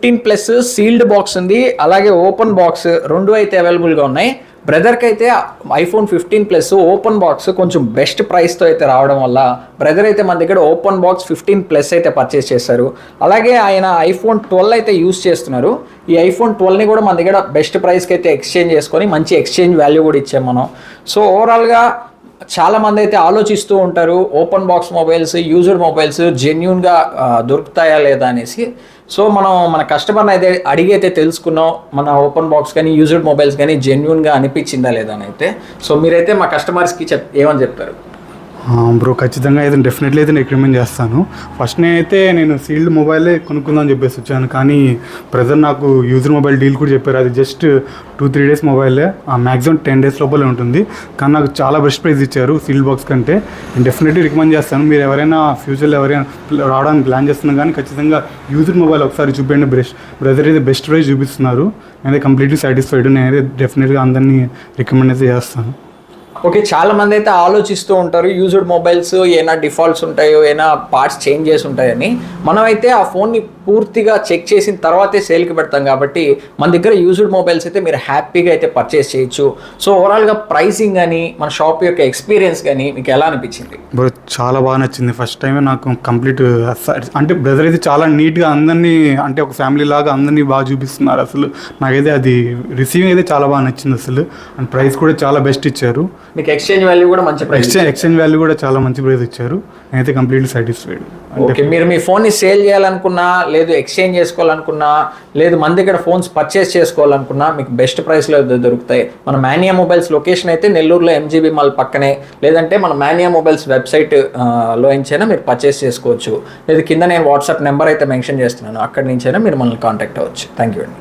15+ sealed box ఉంది, అలాగే open box రెండు అయితే అవైలబుల్గా ఉన్నాయి. బ్రదర్కి అయితే ఐఫోన్ 15+ ఓపెన్ బాక్స్ కొంచెం బెస్ట్ ప్రైస్తో అయితే రావడం వల్ల బ్రదర్ అయితే మన దగ్గర ఓపెన్ బాక్స్ 15+ అయితే పర్చేస్ చేశారు. అలాగే ఆయన ఐఫోన్ 12 అయితే యూస్ చేస్తున్నారు. ఈ ఐఫోన్ 12ని కూడా మన దగ్గర బెస్ట్ ప్రైస్కి అయితే ఎక్స్చేంజ్ చేసుకొని మంచి ఎక్స్చేంజ్ వాల్యూ కూడా ఇచ్చాం మనం. సో ఓవరాల్గా చాలామంది అయితే ఆలోచిస్తూ ఉంటారు open box mobiles, used mobiles జెన్యూన్గా దొరుకుతాయా లేదా అనేసి. సో మనం మన కస్టమర్ని అయితే అడిగి అయితే తెలుసుకున్నాం మన ఓపెన్ బాక్స్ కానీ యూజ్డ్ మొబైల్స్ కానీ జెన్యూన్గా అనిపించిందా లేదా అని అయితే. సో మీరైతే మా కస్టమర్స్కి ఏమని చెప్తారు? బ్రో ఖచ్చితంగా అయితే డెఫినెట్లీ అయితే నేను రికమెండ్ చేస్తాను. ఫస్ట్ నేను సీల్డ్ మొబైలే కొనుక్కుందామని చెప్పేసి వచ్చాను, కానీ బ్రదర్ నాకు యూజర్ మొబైల్ డీల్ కూడా చెప్పారు. అది జస్ట్ 2-3 డేస్ మొబైలే, మ్యాక్సిమం 10 డేస్ లోపలే ఉంటుంది. కానీ నాకు చాలా బెస్ట్ ప్రైస్ ఇచ్చారు సీల్డ్ బాక్స్ కంటే. నేను డెఫినెట్లీ రికమెండ్ చేస్తాను. మీరు ఎవరైనా ఫ్యూచర్లో ఎవరైనా రావడానికి ప్లాన్ చేస్తున్నా కానీ ఖచ్చితంగా యూజర్ మొబైల్ ఒకసారి చూపించండి. బ్రదర్ అయితే బెస్ట్ ప్రైస్ చూపిస్తున్నారు. నేనైతే కంప్లీట్లీ సాటిస్ఫైడ్. నేనైతే డెఫినెట్గా అందరినీ రికమెండ్ అయితే చేస్తాను. ఓకే, చాలా మంది అయితే ఆలోచిస్తూ ఉంటారు యూజ్డ్ మొబైల్స్ ఏమైనా డిఫాల్ట్స్ ఉంటాయో, ఏమైనా పార్ట్స్ చేంజ్ చేసి ఉంటాయని. మనమైతే ఆ ఫోన్ని పూర్తిగా చెక్ చేసిన తర్వాతే సేల్కి పెడతాం కాబట్టి మన దగ్గర యూజ్డ్ మొబైల్స్ అయితే మీరు హ్యాపీగా అయితే పర్చేస్ చేయొచ్చు. సో ఓవరాల్గా ప్రైసింగ్ కానీ మన షాప్ యొక్క ఎక్స్పీరియన్స్ కానీ మీకు ఎలా అనిపించింది? బ్రో చాలా బాగా నచ్చింది. ఫస్ట్ టైమే నాకు కంప్లీట్ అంటే బ్రదర్ అయితే చాలా నీట్గా అందరినీ అంటే ఒక ఫ్యామిలీ లాగా అందరినీ బాగా చూపిస్తున్నారు. అసలు నాకైతే అది రిసీవింగ్ అయితే చాలా బాగా నచ్చింది అసలు. అండ్ ప్రైస్ కూడా చాలా బెస్ట్ ఇచ్చారు. మీకు ఎక్స్చేంజ్ వాల్యూ కూడా మంచి ప్రైస్, ఎక్స్చేంజ్ వాల్యూ కూడా చాలా మంచి ప్రైస్ ఇచ్చారు. నేనైతే కంప్లీట్లీ సాటిస్ఫైడ్. ఓకే, మీరు మీ ఫోన్ని సేల్ చేయాలనుకున్నా, లేదు ఎక్స్చేంజ్ చేసుకోవాలనుకున్నా, లేదు మన దగ్గర ఫోన్స్ పర్చేస్ చేసుకోవాలనుకున్నా మీకు బెస్ట్ ప్రైస్లో దొరుకుతాయి. మన మానియా మొబైల్స్ లొకేషన్ అయితే నెల్లూరులో MGB మాల్ పక్కనే, లేదంటే మన మానియా మొబైల్స్ వెబ్సైట్ లో నుంచైనా మీరు పర్చేస్ చేసుకోవచ్చు. లేదు కింద నేను వాట్సాప్ నెంబర్ అయితే మెన్షన్ చేస్తున్నాను, అక్కడి నుంచైనా మీరు మనల్ని కాంటాక్ట్ అవ్వచ్చు. థ్యాంక్ యూ అండి.